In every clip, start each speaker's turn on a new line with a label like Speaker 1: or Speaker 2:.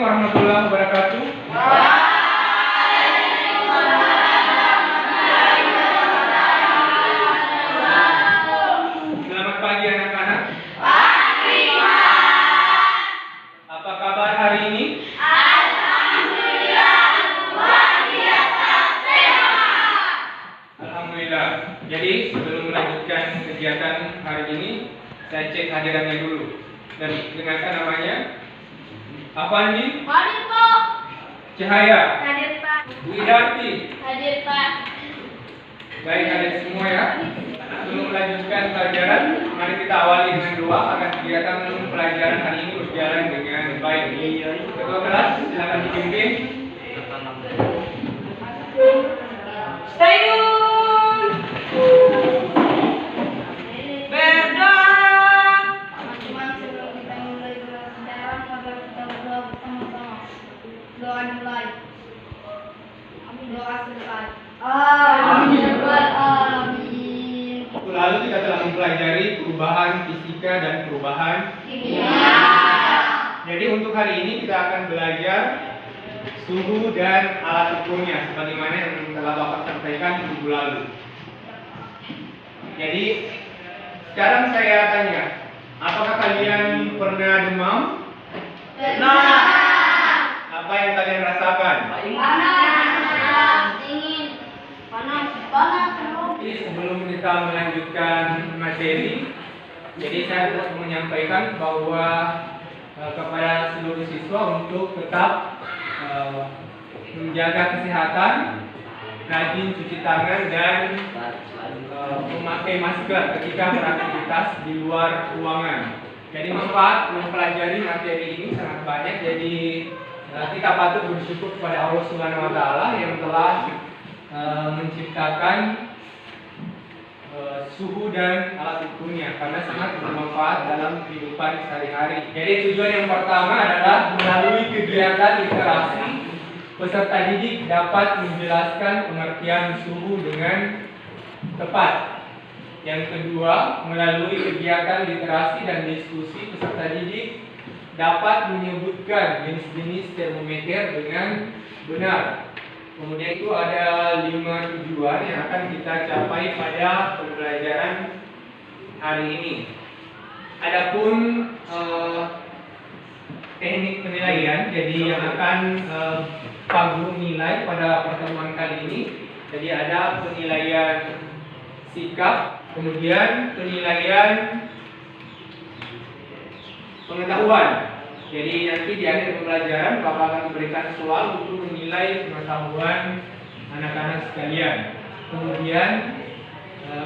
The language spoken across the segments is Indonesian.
Speaker 1: warahmatullahi wabarakatuh. Selamat pagi anak-anak. Pagi, Pak. Apa kabar hari ini? Alhamdulillah, luar biasa sehat. Alhamdulillah. Jadi sebelum melanjutkan kegiatan hari ini, saya cek hadirannya dulu. Dan dengarkan namanya. Apa ini?
Speaker 2: Hadir, Pak.
Speaker 1: Cahaya.
Speaker 2: Hadir, Pak.
Speaker 1: Widarti.
Speaker 2: Hadir, Pak.
Speaker 1: Baik, hadir semua ya. Sebelum melanjutkan pelajaran, mari kita awali dengan doa agar kegiatan pelajaran hari ini berjalan dengan baik. Ketua kelas, silakan dipimpin.
Speaker 2: Stay tune. Berdoa. Teman-teman, sebelum kita mulai bersejarah, mari kita berdoa bersama-sama. Doa dimulai. Doa selesai. Amin. Amin.
Speaker 1: Waktu lalu kita telah mempelajari perubahan fisika dan perubahan
Speaker 2: Kimia.
Speaker 1: Jadi untuk hari ini kita akan belajar suhu dan alat ukurnya sebagaimana yang telah Bapak sampaikan minggu lalu. Jadi sekarang saya tanya, apakah kalian pernah demam?
Speaker 2: Pernah.
Speaker 1: Apa yang kalian rasakan?
Speaker 2: Panas. Dingin. Panas.
Speaker 1: Jadi sebelum kita melanjutkan materi, jadi saya harus menyampaikan bahwa kepada seluruh siswa untuk tetap menjaga kesehatan, rajin cuci tangan dan memakai masker ketika beraktivitas di luar ruangan. Jadi manfaat mempelajari materi ini sangat banyak. Jadi kita patut bersyukur kepada Allah Subhanahu Wa Taala yang telah menciptakan suhu dan alat ukurnya karena sangat bermanfaat dalam kehidupan sehari-hari. Jadi tujuan yang pertama adalah melalui kegiatan literasi, peserta didik dapat menjelaskan pengertian suhu dengan tepat. Yang kedua, melalui kegiatan literasi dan diskusi, peserta didik dapat menyebutkan jenis-jenis termometer dengan benar. Kemudian itu ada 5 tujuan yang akan kita capai pada pembelajaran hari ini. Adapun teknik penilaian, jadi yang akan Pak Guru nilai pada pertemuan kali ini. Jadi ada penilaian sikap, kemudian penilaian pengetahuan. Jadi nanti di akhir pembelajaran Bapak akan memberikan soal untuk menilai pengetahuan anak-anak sekalian. Kemudian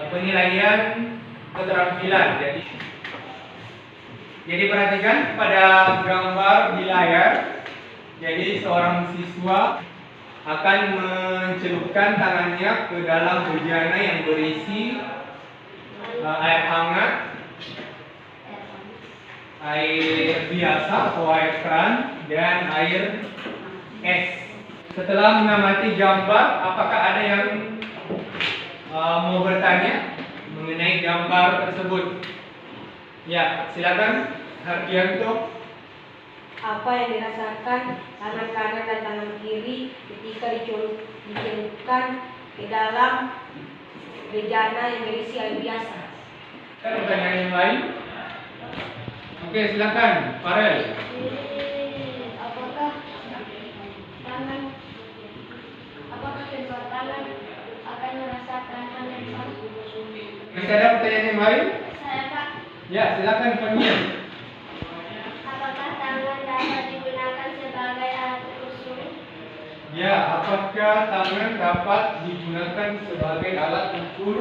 Speaker 1: penilaian keterampilan. Jadi perhatikan pada gambar di layar. Jadi seorang siswa akan mencelupkan tangannya ke dalam bejana yang berisi air hangat, air biasa atau air keran, dan air es. Setelah mengamati gambar, apakah ada yang mau bertanya mengenai gambar tersebut? Ya, silakan Hardianto.
Speaker 3: Apa yang dirasakan tangan kanan dan tangan kiri ketika dicelupkan ke dalam bejana yang berisi air biasa?
Speaker 1: Ada pertanyaan yang lain? Oke, silakan, Farel.
Speaker 2: Apakah kedua tangan akan merasakan hal yang sama?
Speaker 1: Masih ada pertanyaan yang lain?
Speaker 2: Saya, Pak.
Speaker 1: Ya, silakan Fania.
Speaker 2: Apakah tangan dapat digunakan sebagai alat ukur suhu?
Speaker 1: Ya, apakah tangan dapat digunakan sebagai alat ukur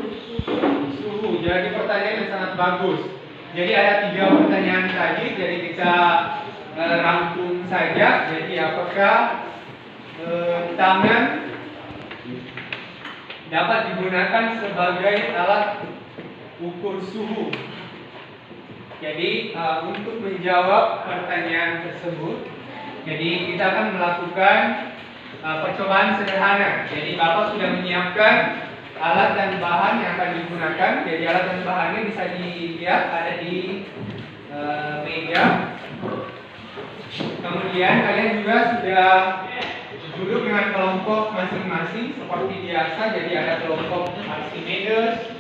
Speaker 1: suhu? Jadi pertanyaan yang sangat bagus. Jadi ada 3 pertanyaan tadi, jadi kita rangkum saja. Jadi apakah tangan dapat digunakan sebagai alat ukur suhu? Jadi untuk menjawab pertanyaan tersebut, jadi kita akan melakukan percobaan sederhana. Jadi Bapak sudah menyiapkan alat dan bahan yang akan digunakan. Jadi alat dan bahannya bisa dilihat ada di meja. Kemudian kalian juga sudah duduk dengan kelompok masing-masing seperti biasa. Jadi ada kelompok Archimedes,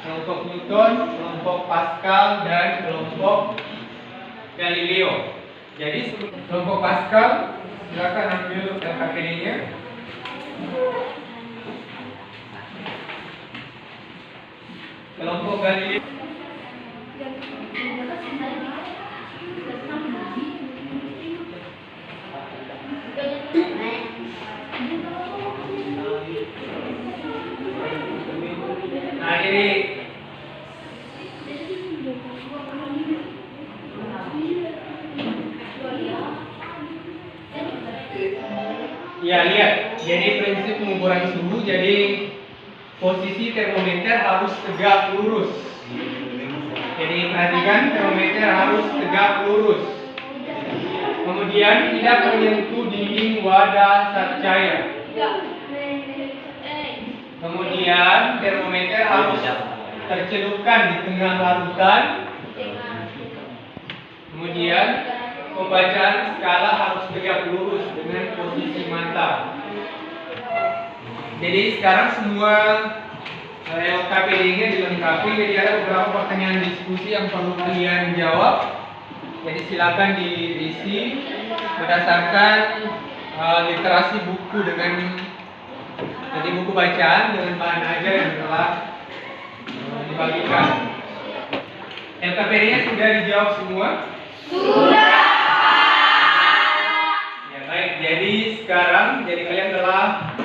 Speaker 1: kelompok Newton, kelompok Pascal, dan kelompok Galileo. Jadi kelompok Pascal, silakan ambil KPD-nya. Kelompok Galileo. Nah, jadi ya lihat, jadi prinsip pengukuran suhu, jadi posisi termometer harus tegak lurus. Jadi perhatikan, termometer harus tegak lurus. Kemudian tidak menyentuh dinding wadah saat cair. Kemudian termometer harus tercelupkan di tengah larutan. Kemudian pembacaan skala harus tegak lurus dengan posisi mata. Jadi sekarang semua LKPD-nya dilengkapi. Jadi ada beberapa pertanyaan diskusi yang perlu kalian jawab. Jadi silakan diisi berdasarkan literasi buku dengan jadi buku bacaan dengan bahan ajar yang telah dibagikan. LKPD-nya sudah dijawab semua?
Speaker 2: Sudah.
Speaker 1: Ya baik, jadi sekarang kalian telah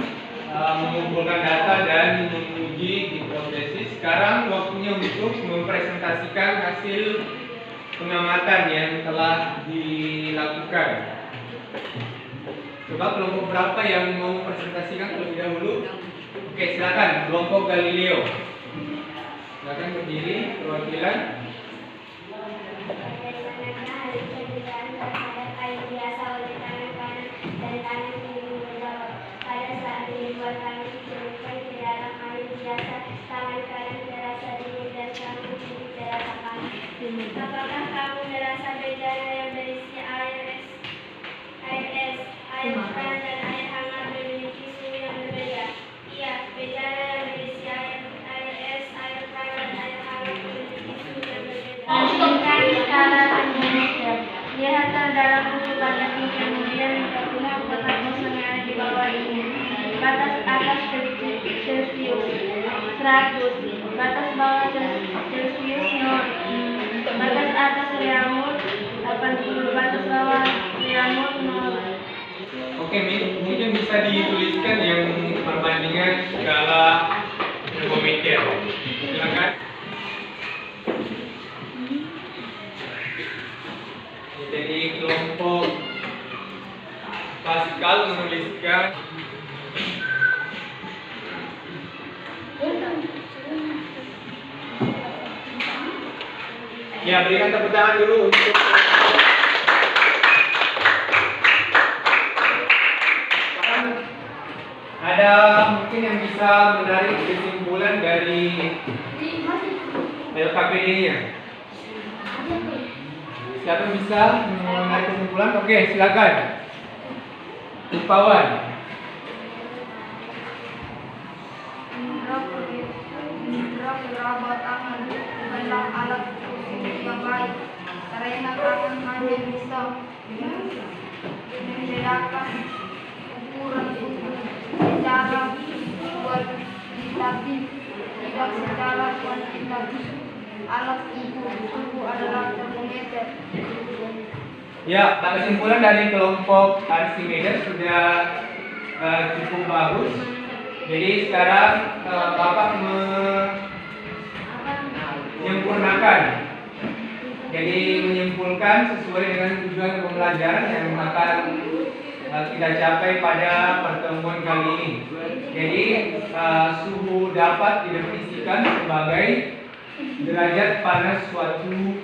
Speaker 1: mengumpulkan data dan menguji hipotesis. Sekarang waktunya untuk mempresentasikan hasil pengamatan yang telah dilakukan. Coba kelompok berapa yang mau presentasikan terlebih dahulu? Oke, silakan kelompok Galileo. Silakan berdiri perwakilan.
Speaker 2: Apakah kamu merasa bedanya yang berisi air panas dan air hangat memiliki suhu yang berbeda? Iya, bedanya yang berisi air panas dan air hangat memiliki suhu yang berbeda. Lanjutkan skala termometer. Lihatlah dalam buku batas ini, kemudian mencakup kotak kosong yang ada di bawah ini. Batas atas Celsius 100, batas bawah Celsius 0. Batas atas Reaumur 80, batas bawah Reaumur 0.
Speaker 1: Oke, mungkin bisa dituliskan yang perbandingan skala termometer. Silakan. Jadi kelompok Pascal menuliskan ya, berikan tepuk tangan dulu untuk ada mungkin yang bisa menarik kesimpulan dari LKPD-nya. Siapa yang bisa menarik kesimpulan? Oke, silakan. Upawan.
Speaker 2: Indra kerabat tangan bukanlah alat ukur yang baik, karena tangan hanya bisa membedakan ukuran suhu secara kualitatif, tidak secara kuantitatif. Alat ukur suhu adalah termometer.
Speaker 1: Ya, kesimpulan dari kelompok Archimedes sudah cukup bagus. Jadi sekarang Bapak menyempurnakan. Jadi menyimpulkan sesuai dengan tujuan pembelajaran yang akan kita capai pada pertemuan kali ini. Jadi suhu dapat didefinisikan sebagai derajat panas suatu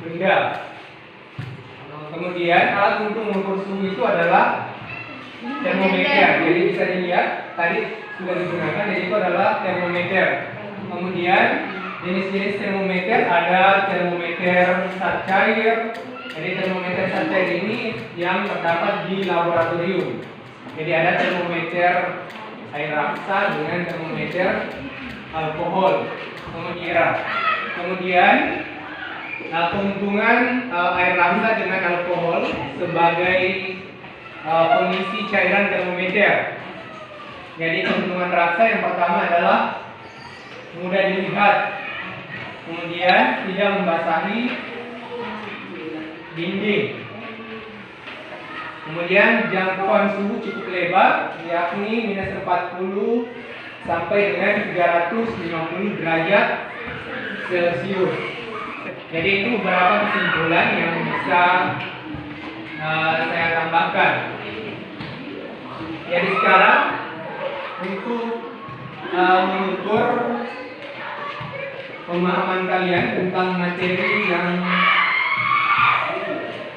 Speaker 1: benda. Kemudian alat untuk mengukur suhu itu adalah termometer. Jadi bisa dilihat tadi sudah digunakan, jadi itu adalah termometer. Kemudian jenis-jenis termometer ada termometer saat cair, Jadi termometer santai ini yang terdapat di laboratorium. Jadi ada termometer air raksa dengan termometer alkohol. Kemudian keuntungan air raksa dengan alkohol sebagai pengisi cairan termometer. Jadi keuntungan raksa yang pertama adalah mudah dilihat, kemudian tidak membasahi dinding, kemudian jangkauan suhu cukup lebar, yakni minus 40 sampai dengan 350 derajat Celcius. Jadi itu beberapa kesimpulan yang bisa saya tambahkan. Jadi sekarang untuk mengukur pemahaman kalian tentang materi yang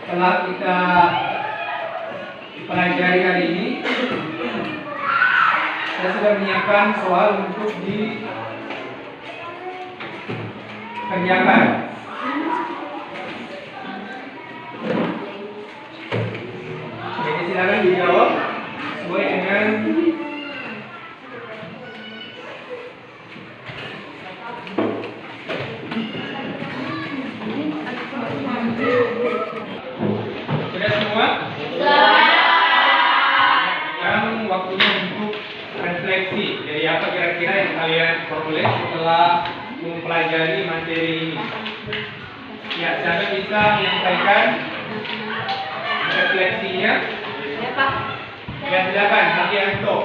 Speaker 1: telah kita pelajari hari ini, saya sudah menyiapkan soal untuk dikerjakan. Jadi silakan dijawab sesuai dengan sudah semua? Sekarang waktunya untuk refleksi. Jadi apa kira-kira yang kalian peroleh setelah mempelajari materi ini? Ya, siapa bisa menyampaikan refleksinya?
Speaker 3: Ya Pak.
Speaker 1: Ya, silakan, Hardianto.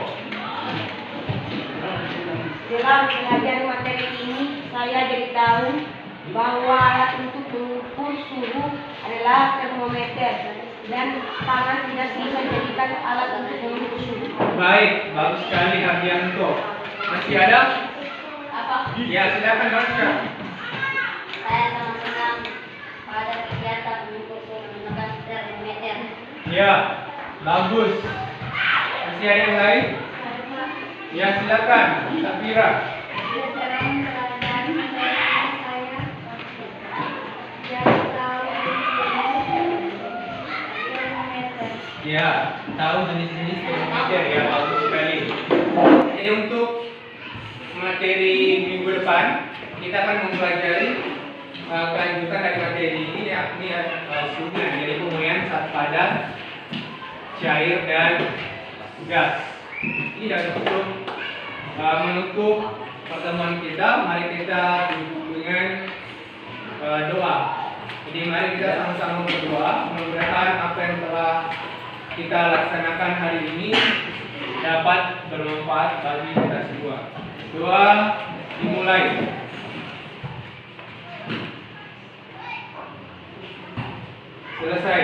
Speaker 3: Dalam pelajaran materi ini, saya jadi tahu bahwa alat untuk mengukur suhu adalah termometer dan tangan tidak bisa dijadikan alat untuk mengukur suhu.
Speaker 1: Baik, bagus sekali Hardianto. Masih ada?
Speaker 2: Apa?
Speaker 1: Ya, silakan Raska.
Speaker 2: Saya sangat senang pada kegiatan mengukur suhu menggunakan termometer.
Speaker 1: Ya, bagus. Masih ada yang lain? Ya, silakan, Safira.
Speaker 2: Sekarang pelajaran saya jadi tahu termometer.
Speaker 1: Ya, tahu jenis-jenis termometer ya, bagus sekali. Jadi untuk materi minggu depan kita akan mempelajari kelanjutan dari materi ini, yakni suhu, jadi pemilihan saat padat, cair dan gas. Ini dan untuk menutup pertemuan kita, mari kita tutup dengan doa. Jadi mari kita sama-sama berdoa, mudah-mudahan apa yang telah kita laksanakan hari ini dapat bermanfaat bagi kita semua. Doa dimulai. Selesai.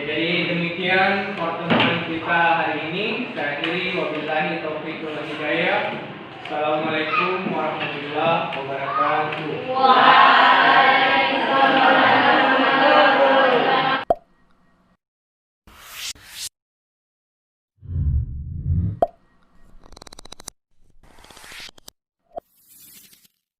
Speaker 1: Jadi demikian pertemuan kita hari ini. Saya akhiri, wabillahi taufiq wal hidayah. Assalamualaikum warahmatullahi wabarakatuh.